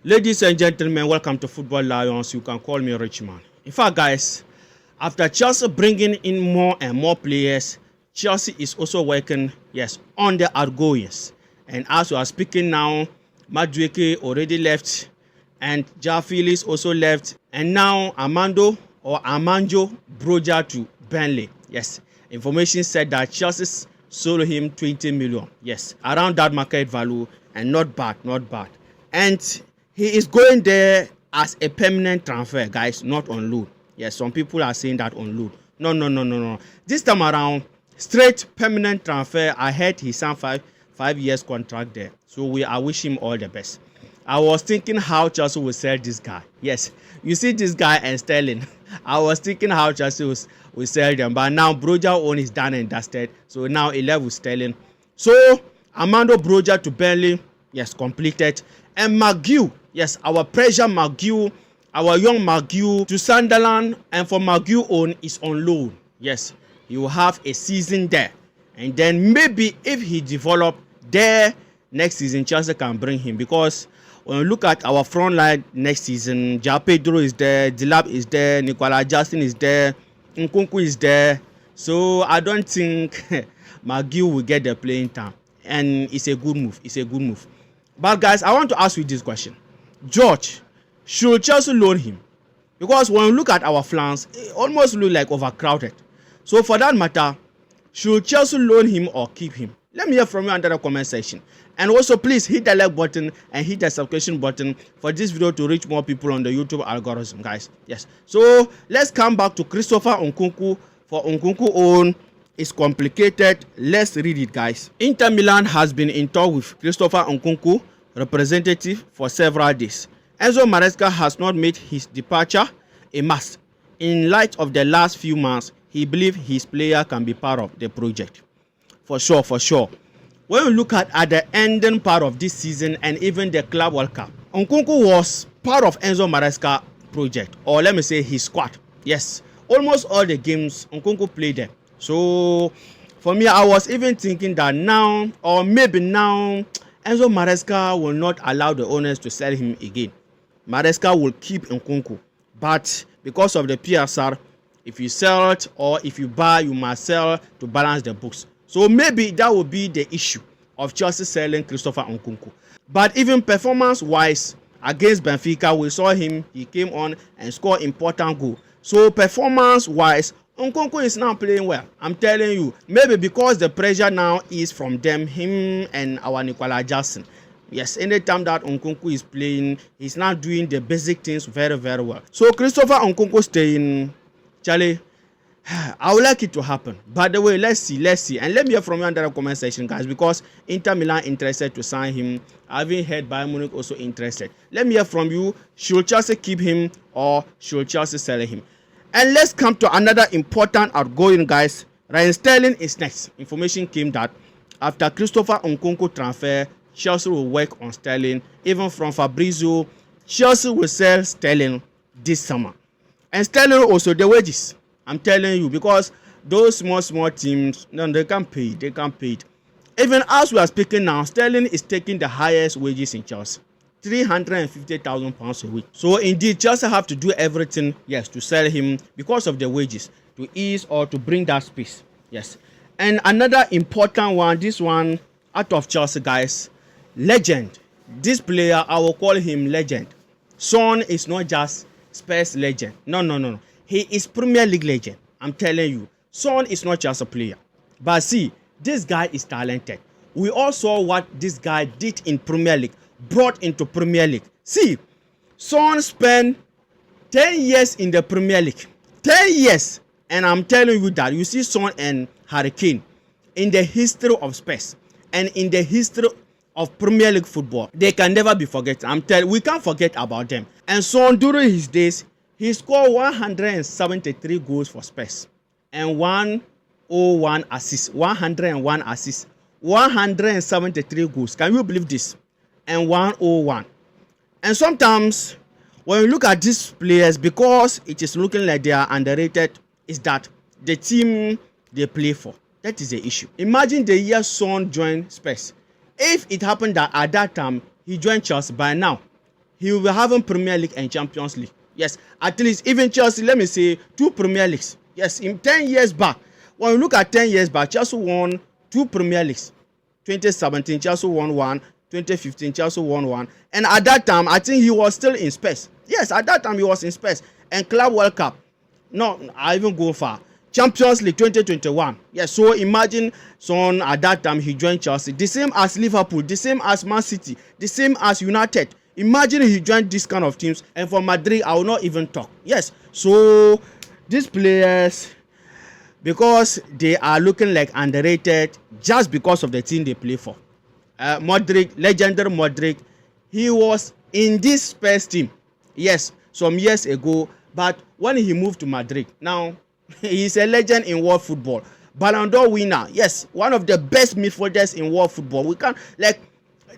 Ladies and gentlemen, welcome to Football Lions. You can call me Richman. In fact, guys, after Chelsea bringing in more and more players, Chelsea is also working, on the outgoings. And as we are speaking now, Madueke already left, and Jafilis also left, and now Armando Broja to Burnley. Yes, information said that Chelsea sold him 20 million. Yes, around that market value, and not bad. And he is going there as a permanent transfer, guys, not on loan. Yes, some people are saying that on loan. No. This time around, straight permanent transfer. I heard he signed five years contract there. So I wish him all the best. I was thinking how Chelsea will sell this guy. Yes, you see this guy and Sterling. I was thinking how Chelsea will sell them. But now Broja own is done and dusted. So now he left with Sterling. So Armando Broja to Burnley. Yes, completed. And McGew. Yes, our pressure McGew, our young McGew to Sunderland, and for McGew own is on loan. Yes, he will have a season there, and then maybe if he develop there next season, Chelsea can bring him, because when you look at our front line next season, Ja Pedro is there, Dilap is there, Nicola Justin is there, Nkunku is there. So I don't think McGew will get the playing time, and it's a good move. But guys, I want to ask you this question. George, should Chelsea loan him? Because when you look at our flanks, it almost look like overcrowded. So for that matter, should Chelsea loan him or keep him? Let me hear from you under the comment section. And also please hit the like button and hit the subscription button for this video to reach more people on the YouTube algorithm, guys. Yes. So let's come back to Christopher Nkunku. For Nkunku own is complicated. Let's read it, guys. Inter Milan has been in talk with Christopher Nkunku representative for several days. Enzo Maresca has not made his departure a must. In light of the last few months, he believes his player can be part of the project. For sure. When you look at the ending part of this season and even the Club World Cup, Nkunku was part of Enzo Maresca project, or let me say his squad. Yes, almost all the games Nkunku played them. So for me, I was even thinking that now, or maybe now, Enzo Maresca will not allow the owners to sell him again. Maresca will keep Nkunku. But because of the PSR, if you sell it or if you buy, you must sell to balance the books. So maybe that will be the issue of Chelsea selling Christopher Nkunku. But even performance-wise, against Benfica, we saw him. He came on and scored important goal. So performance-wise, Nkunku is now playing well. I'm telling you, maybe because the pressure now is from them, him and our Nicola Jackson. Yes, anytime that Nkunku is playing, he's now doing the basic things very, very well. So Christopher Nkunku staying, Charlie, I would like it to happen. By the way, let's see. And let me hear from you under the comment section, guys, because Inter Milan interested to sign him. I haven't heard Bayern Munich also interested. Let me hear from you. Should Chelsea keep him or should Chelsea sell him? And let's come to another important outgoing, guys. Raheem Sterling is next. Information came that after Christopher Nkunku transfer, Chelsea will work on Sterling. Even from Fabrizio, Chelsea will sell Sterling this summer. And Sterling also, the wages. I'm telling you, because those small teams, no, they can't pay it. Even as we are speaking now, Sterling is taking the highest wages in Chelsea. £350,000 a week. So indeed, Chelsea have to do everything, to sell him because of the wages, to ease or to bring that space. Yes. And another important one, this one out of Chelsea, guys, legend. This player, I will call him legend. Son is not just Spurs legend. No. He is Premier League legend. I'm telling you, Son is not just a player. But see, this guy is talented. We all saw what this guy did in Premier League. Brought into Premier League. See, Son spent 10 years in the Premier League. 10 years. And I'm telling you that you see Son and Harry Kane in the history of Spurs and in the history of Premier League football, they can never be forgotten. We can't forget about them. And Son, during his days, he scored 173 goals for Spurs and 101 assists. 101 assists. 173 goals. Can you believe this? And 101. And sometimes when you look at these players, because it is looking like they are underrated, is that the team they play for. That is the issue. Imagine the year Son joined Spurs. If it happened that at that time he joined Chelsea, by now he will be having Premier League and Champions League. Yes, at least even Chelsea, let me say 2 Premier Leagues. Yes, in 10 years back, when you look at 10 years back, Chelsea won 2 Premier Leagues. 2017, Chelsea won 1. 2015, Chelsea won 1. And at that time, I think he was still in Spurs. Yes, at that time, he was in Spurs. And Club World Cup. No, I even go far. Champions League 2021. Yes, so imagine someone at that time he joined Chelsea. The same as Liverpool, the same as Man City, the same as United. Imagine he joined this kind of teams. And for Madrid, I will not even talk. Yes, so these players, because they are looking like underrated just because of the team they play for. Modric, legendary Modric, he was in this Spurs team, yes, some years ago, but when he moved to Madrid, now he's a legend in world football. Ballon d'Or winner, yes, one of the best midfielders in world football. We can't, like,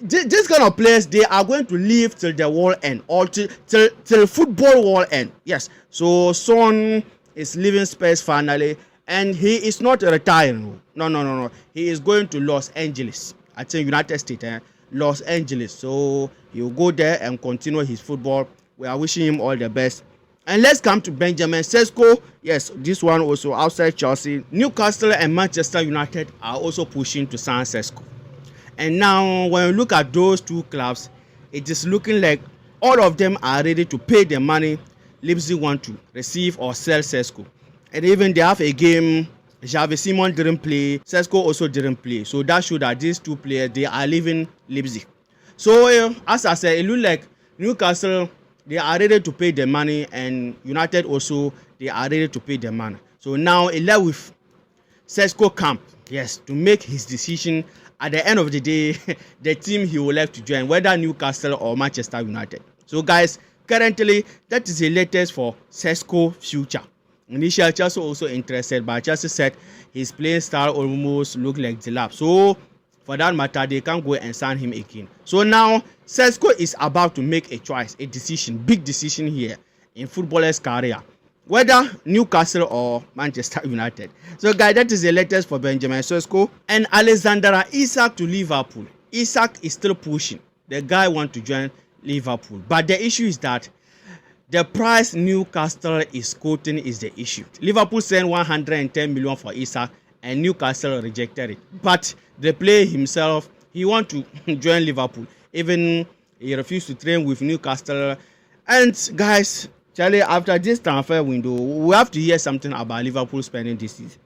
this kind of players, they are going to live till the world end, or till football world end. Yes, so Son is leaving Spurs finally, and he is not retiring. No. He is going to Los Angeles. I think United States, Los Angeles. So he will go there and continue his football. We are wishing him all the best. And let's come to Benjamin Sesko. Yes, this one also outside Chelsea. Newcastle and Manchester United are also pushing to sign Sesko. And now, when you look at those two clubs, it is looking like all of them are ready to pay the money Leipzig want to receive or sell Sesko. And even they have a game. Xavi Simon didn't play. Sesko also didn't play. So that shows that these two players, they are leaving Leipzig. So as I said, it looks like Newcastle, they are ready to pay the money, and United also, they are ready to pay the money. So now it left with Sesko camp, yes, to make his decision. At the end of the day, the team he would like to join, whether Newcastle or Manchester United. So guys, currently, that is the latest for Sesko future. Initially, Chelsea also interested, but Chelsea said his playing style almost looked like the lap. So, for that matter, they can't go and sign him again. So now, Sesko is about to make a choice, a decision, big decision here in footballer's career, whether Newcastle or Manchester United. So, guys, that is the latest for Benjamin Sesko. And Alexander Isak to Liverpool. Isak is still pushing. The guy wants to join Liverpool. But the issue is that the price Newcastle is quoting is the issue. Liverpool sent 110 million for Isak, and Newcastle rejected it. But the player himself, he wants to join Liverpool. Even he refused to train with Newcastle. And guys, Charlie, after this transfer window, we have to hear something about Liverpool spending this season.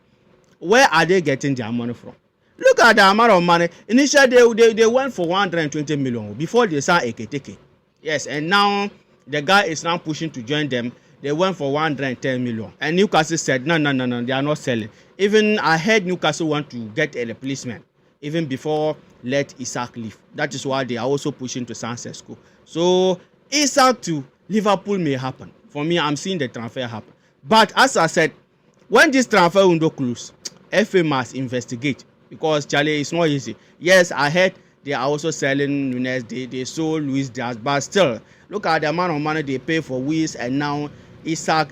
Where are they getting their money from? Look at the amount of money. Initially, they went for 120 million before they signed Eketeke. Yes, and now the guy is now pushing to join them. They went for 110 million. And Newcastle said, no, they are not selling. Even I heard Newcastle want to get a replacement, even before let Isak leave. That is why they are also pushing to sign Sesko. So, Isak to Liverpool may happen. For me, I'm seeing the transfer happen. But as I said, when this transfer window closes, FA must investigate. Because, Charlie, it's not easy. Yes, I heard they are also selling Nunes. They sold Luis Diaz. But still, look at the amount of money they pay for Luis and now Isak.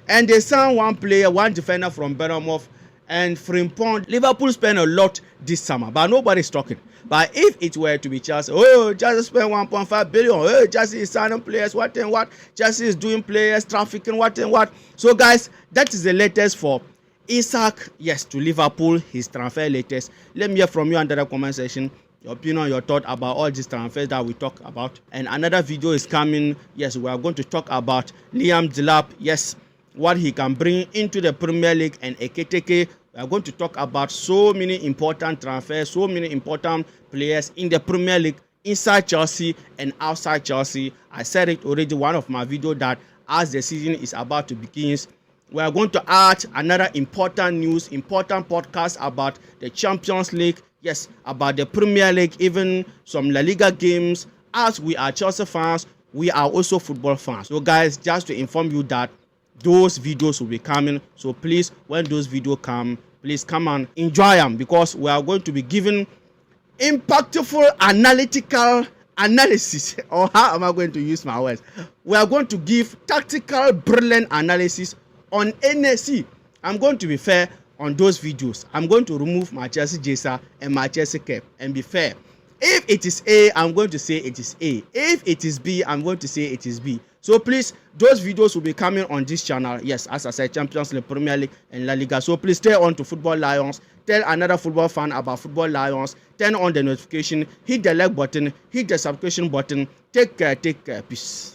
And they signed one player, one defender from Bournemouth and Frimpong. Liverpool spent a lot this summer, but nobody's talking. But if it were to be Chelsea, Chelsea spent 1.5 billion. Chelsea is signing players, what and what. Chelsea is doing players, trafficking, what and what. So, guys, that is the latest for Isak, yes, to Liverpool, his transfer latest. Let me hear from you under the comment section. Your opinion, your thought about all these transfers that we talk about. And another video is coming. Yes, we are going to talk about Liam Delap. Yes, what he can bring into the Premier League, and Eketeke. We are going to talk about so many important transfers, so many important players in the Premier League, inside Chelsea and outside Chelsea. I said it already, one of my videos, that as the season is about to begin, we are going to add another important news, important podcast about the Champions League. Yes, about the Premier League, even some La Liga games. As we are Chelsea fans, we are also football fans. So guys, just to inform you that those videos will be coming. So please, when those videos come, please come and enjoy them, because we are going to be giving impactful analytical analysis. Or how am I going to use my words? We are going to give tactical, brilliant analysis on NSC. I'm going to be fair on those videos. I'm going to remove my Chelsea jersey and my Chelsea cap and be fair. If it is A, I'm going to say it is A. If it is B, I'm going to say it is B. So please, those videos will be coming on this channel. Yes, as I said, Champions League, Premier League, and La Liga. So please stay on to Football Lions. Tell another football fan about Football Lions. Turn on the notification. Hit the like button. Hit the subscription button. Take care. Peace.